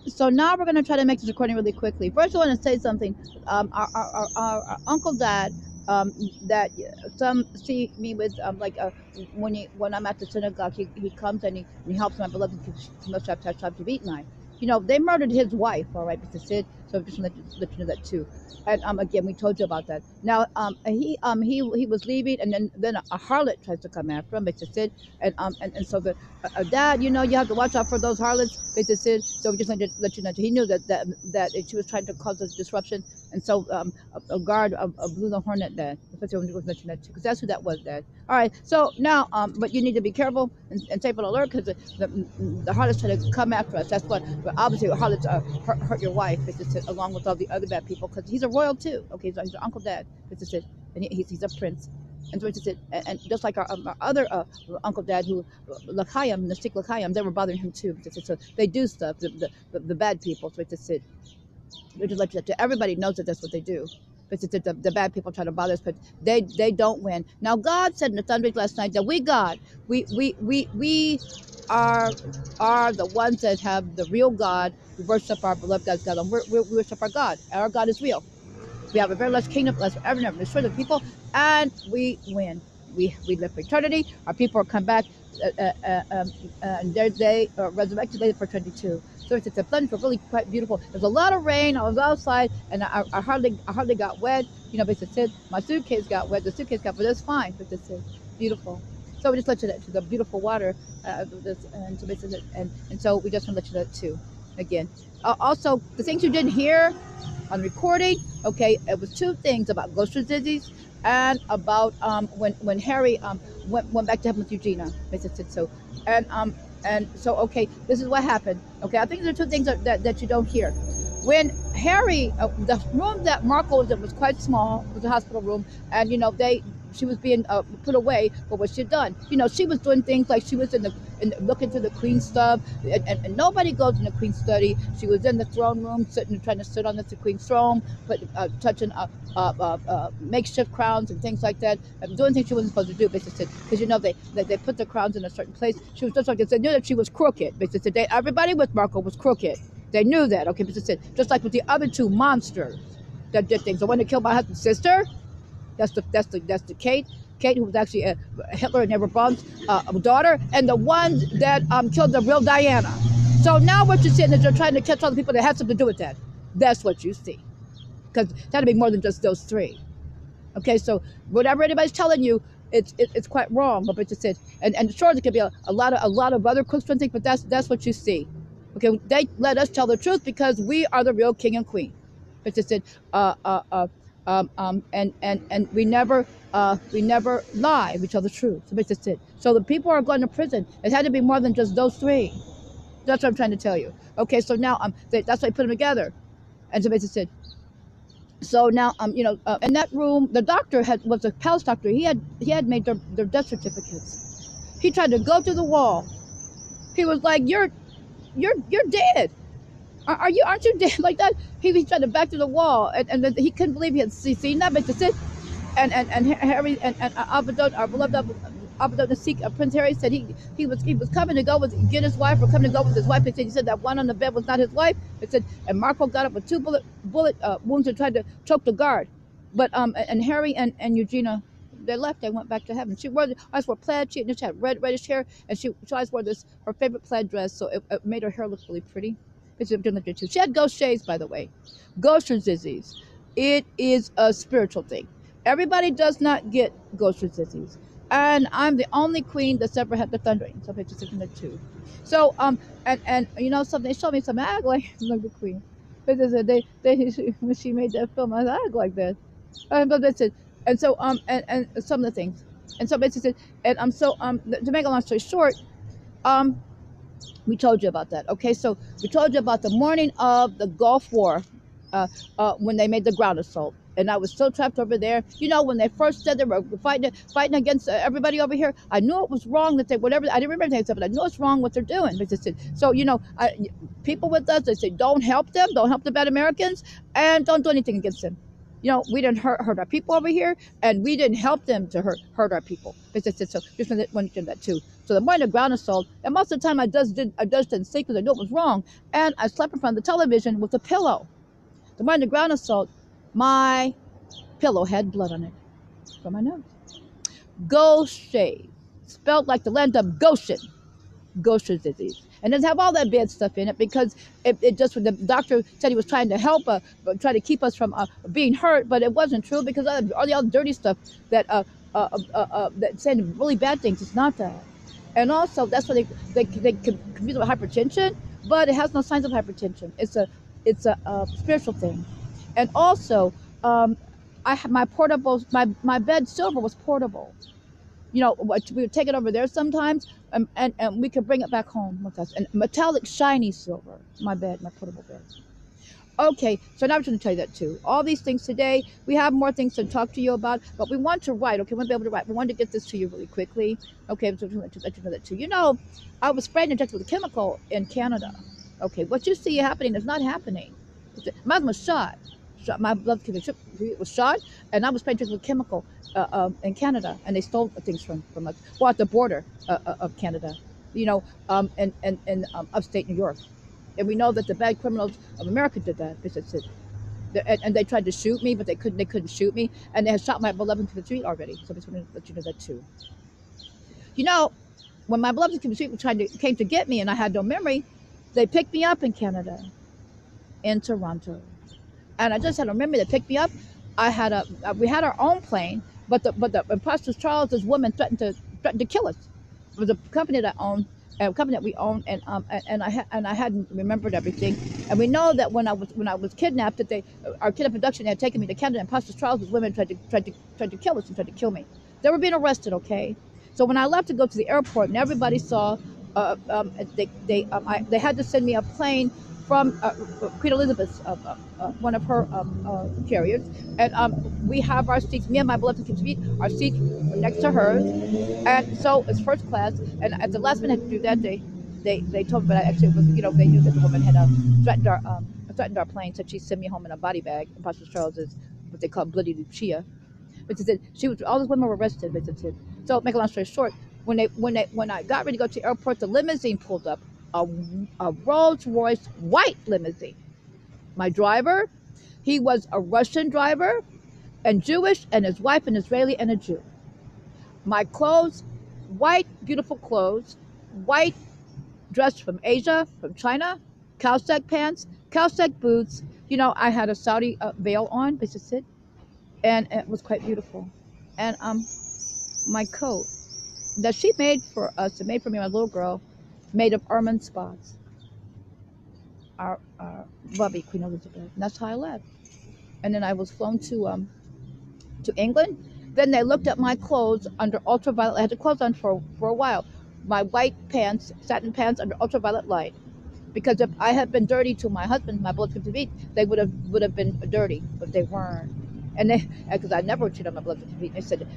So now we're going to try to make this recording really quickly. First, I want to say something. Our uncle dad, that some see me with, when I'm at the synagogue, he comes and he helps my beloved Shabtai. You know, they murdered his wife, all right, Mr. Sid. So just want to let you know that too. And again, we told you about that. Now, he was leaving, and then a harlot tries to come after him, Mr. Sid, and so the dad, you know, you have to watch out for those harlots, Mr. Sid. So we just wanted to let you know he knew that she was trying to cause a disruption, and so a guard blew the horn at that. Especially when mentioned that too, because that's who that was. That. All right. So now, but you need to be careful and safe on alert, because the harlots try to come after us. That's what. But obviously, harlots hurt your wife, along with all the other bad people, because he's a royal too. Okay, so he's your uncle dad, and he's a prince. And so it's just, and just like our other uncle dad, who Lakayam, the Sikh Lakayam, they were bothering him too. So they do stuff, the bad people. So it's just it. We just let you know. Everybody knows that that's what they do. But it's the bad people try to bother us, but they don't win. Now God said in the thunderings last night that we are the ones that have the real God. We worship our beloved God, and we worship our God. Our God is real. We have a very large kingdom, less forever and ever. Destroy the people, and we win. We live for eternity. Our people will come back, and they are resurrected later for 22. So it's a blend for really quite beautiful. There's a lot of rain. I was outside, and I hardly got wet. You know, but it said my suitcase got wet. The suitcase got wet. It's fine. But it's beautiful. So we just let you know to the beautiful water, and so we just want to let you know that too. Again, also the things you didn't hear on recording. Okay, it was two things about ghost disease and about when Harry went back to heaven with Eugenia. So and so okay, this is what happened. Okay, I think there are two things that you don't hear. When Harry, the room that Marco was in was quite small. It was a hospital room, and you know she was being put away for what she'd done. You know, she was doing things like she was looking through the Queen's stuff, and nobody goes in the Queen's study. She was in the throne room, trying to sit on the Queen's throne, but touching makeshift crowns and things like that, doing things she wasn't supposed to do, basically, because you know they put the crowns in a certain place. She was just like they knew that she was crooked, basically. Everybody with Marco was crooked. They knew that, okay, basically, just like with the other two monsters that did things. The one that killed my husband's sister. That's the Kate, who was actually Hitler and Edward Braun's daughter, and the one that killed the real Diana. So now what you're seeing is they're trying to catch all the people that had something to do with that. That's what you see, because that'd be more than just those three. Okay, so whatever anybody's telling you, it's quite wrong. But just it, and sure, there could be a lot of other crooks and things, but that's what you see. Okay, they let us tell the truth because we are the real king and queen. But just it, and we never lie. We tell the truth. So that's it. So the people are going to prison. It had to be more than just those three. That's what I'm trying to tell you. Okay, so now that's why I put them together. And so basically, so now you know, in that room, the doctor was a palace doctor. He had made their death certificates. He tried to go through the wall. He was like, "You're dead. Aren't you dead?" Like that. He tried to back to the wall, and then he couldn't believe he had seen that. But that's it. And Harry and Abadon, our beloved Abadon, the Sikh Prince Harry, said he was coming to go get his wife, or coming to go with his wife. He said that one on the bed was not his wife. It said, and Marco got up with two bullet wounds and tried to choke the guard. But and Harry and Eugenia, they left. They went back to heaven. She wore eyes wore plaid. She just had reddish hair, and she always wore her favorite plaid dress, so it made her hair look really pretty. She had ghost shades, by the way. Ghost disease. It is a spiritual thing. Everybody does not get ghost disease, and I'm the only queen that's ever had the thundering. So it's just in the two. So and you know something. They showed me some act like the queen. Because when she made that film, I act like that. But that's it. And so and some of the things. And so basically, and so to make a long story short, we told you about that. Okay, so we told you about the morning of the Gulf War, when they made the ground assault, and I was still trapped over there. You know, when they first said they were fighting against everybody over here, I knew it was wrong that they whatever. I didn't remember anything, but I knew it's wrong what they're doing. So you know, people with us, they say don't help them, don't help the bad Americans, and don't do anything against them. You know, we didn't hurt our people over here, and we didn't help them to hurt our people. So just wanted to do that too. So the morning of ground assault, and most of the time I just didn't think because I knew it was wrong, and I slept in front of the television with a pillow. The morning of ground assault, my pillow had blood on it from my nose. Gaucher, spelled like the land of Goshen. Gaucher's disease, and doesn't have all that bad stuff in it because it just the doctor said he was trying to help try to keep us from being hurt, but it wasn't true because all the dirty stuff that that saying really bad things. It's not that, and also that's why they confuse it with hypertension, but it has no signs of hypertension. It's a spiritual thing, and also I had my portable my bed silver was portable. You know, we would take it over there sometimes, and we could bring it back home with us. And metallic, shiny silver, my bed, my portable bed. Okay, so now I'm going to tell you that too. All these things today, we have more things to talk to you about, but we want to write, okay? We want to be able to write. We want to get this to you really quickly. Okay, so let you know that too. You know, I was sprayed and injected with a chemical in Canada. Okay, what you see happening is not happening. Mine was shot. My blood was shot, and I was sprayed with a chemical in Canada, and they stole things from us. Well, at the border of Canada, you know, and upstate New York. And we know that the bad criminals of America did that. And they tried to shoot me, but they couldn't shoot me. And they had shot my beloved to the street already. So I just wanted to let you know that too. You know, when my beloved to the street came to get me and I had no memory, they picked me up in Canada, in Toronto. And I just had a memory. They picked me up. We had our own plane, but the imposter Charles's woman threatened to kill us. It was a company that owned, a company that we owned, and I hadn't remembered everything. And we know that when I was kidnapped, that our kidnap abduction had taken me to Canada, and Imposter Charles's women tried to kill us and tried to kill me. They were being arrested, okay. So when I left to go to the airport, and everybody saw, they had to send me a plane from Queen Elizabeth's, one of her carriers, and we have our seats. Me and my beloved seat, our seats were next to hers, and so it's first class. And at the last minute to do that, they told me, but actually it was, you know, they knew that the woman had threatened our plane, said she'd send me home in a body bag. Imposter Charles is what they call bloody Lucia. But she said all those women were arrested. But said, so make a long story short, when I got ready to go to the airport, the limousine pulled up, a Rolls Royce white limousine. My driver, he was a Russian driver and Jewish, and his wife an Israeli and a Jew. My clothes, white, beautiful clothes, white dress from Asia, from China, cowsack pants, cowsack boots. You know, I had a Saudi veil on, this is it, and it was quite beautiful. And my coat that she made for us, and made for me, my little girl, made of ermine spots. Our lovely Queen Elizabeth. And that's how I left. And then I was flown to England. Then they looked at my clothes under ultraviolet. I had the clothes on for a while. My white pants, satin pants under ultraviolet light. Because if I had been dirty to my husband, my beloved to meet, they would have been dirty, but they weren't. And they, because I never cheated on my beloved to meet. They said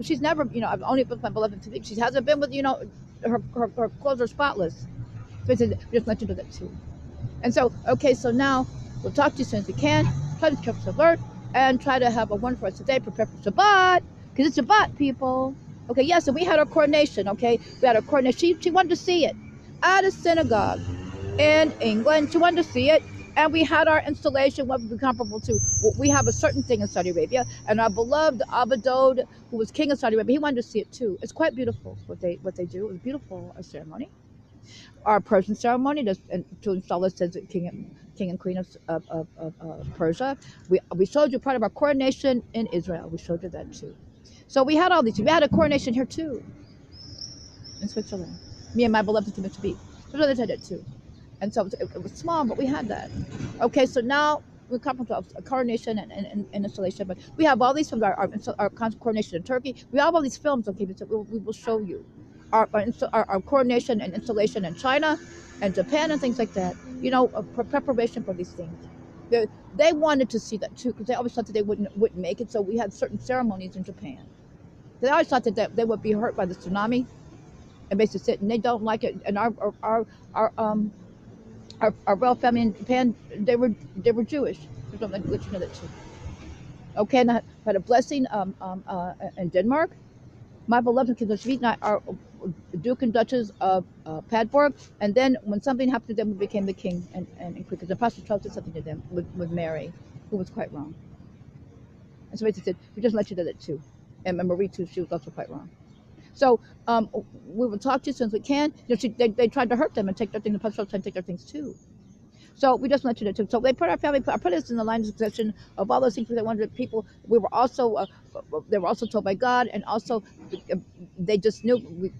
she's never, you know, I've only been with my beloved to meet. She hasn't been with, you know, her clothes are spotless. So they said, just let you know that too. And so, okay, so now we'll talk to you as soon as we can. Try to keep us alert and try to have a wonderful rest of the day. Prepare for Shabbat, because it's Shabbat, people. Okay, yes, and we had our coronation, okay? We had our coronation. She wanted to see it at a synagogue in England. She wanted to see it. And we had our installation, what would be comparable to, we have a certain thing in Saudi Arabia, and our beloved Abadod, who was king of Saudi Arabia, he wanted to see it too. It's quite beautiful what they do. It was beautiful, a ceremony. Our Persian ceremony to install us as king and queen of Persia. We showed you part of our coronation in Israel. We showed you that too. So we had all these. We had a coronation here too, in Switzerland. Me and my beloved Timothy Beach. So others had it too. And so it was small, but we had that. Okay, so now we come to a coronation and installation, but we have all these films, our coronation in Turkey. We have all these films, okay, so we will show you our coronation and installation in China and Japan and things like that. You know, preparation for these things. They wanted to see that too, because they always thought that they wouldn't make it. So we had certain ceremonies in Japan. They always thought that they would be hurt by the tsunami, and basically sit, and they don't like it. And our royal family in Japan, they were Jewish. Just don't let you know that too. Okay, and I had a blessing in Denmark. My beloved King Sweet and I are Duke and Duchess of Padborg. And then when something happened to them, we became the king and queen. Because the Apostle Charles did something to them with Mary, who was quite wrong. And so basically said, we just let you do that too. And Marie too, she was also quite wrong. So we will talk to you as soon as we can. You know, they tried to hurt them and take their things. The Apostle Charles tried to take their things too. So we just let you know too. So they put our family, put us in the line of succession of all those things that wanted people. We were also, they were also told by God, and also they just knew we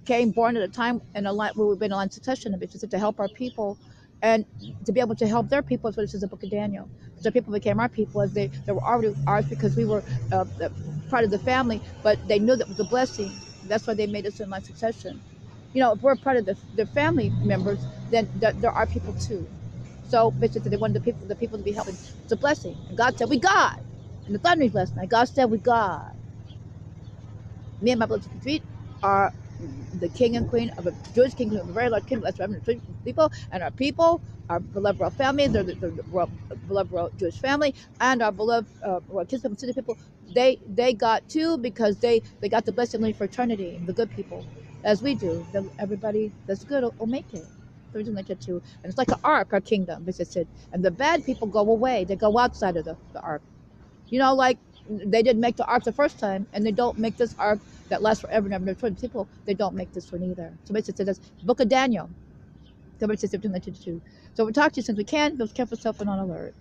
came born at a time in a line where we've been in line of succession, and it's to help our people, and to be able to help their people is what it says in the book of Daniel. So people became our people as they were already ours because we were part of the family, but they knew that was a blessing. That's why they made us in line of succession. You know, if we're part of the family members, then there are people too. So basically, they wanted the people to be helping. It's a blessing. And God said, "We God." And the thunderings last night, God said, "We God." Me and my brothers and sisters are the king and queen of a Jewish kingdom, of a very large kingdom. That's 750 people, and our people, our beloved royal family, the beloved royal Jewish family, and our beloved royal kinsmen city people. They got too because they got the blessing only for eternity. The good people, as we do. Everybody that's good will make it. The reason they get too, and it's like an ark, our kingdom, as it said. And the bad people go away; they go outside of the ark. You know, like they didn't make the ark the first time, and they don't make this ark that lasts forever and ever. There's 20 people, they don't make this one either. So basically, that's Book of Daniel. So basically, 17 to 2. So we'll talk to you since we can. Be careful, yourself, and on alert.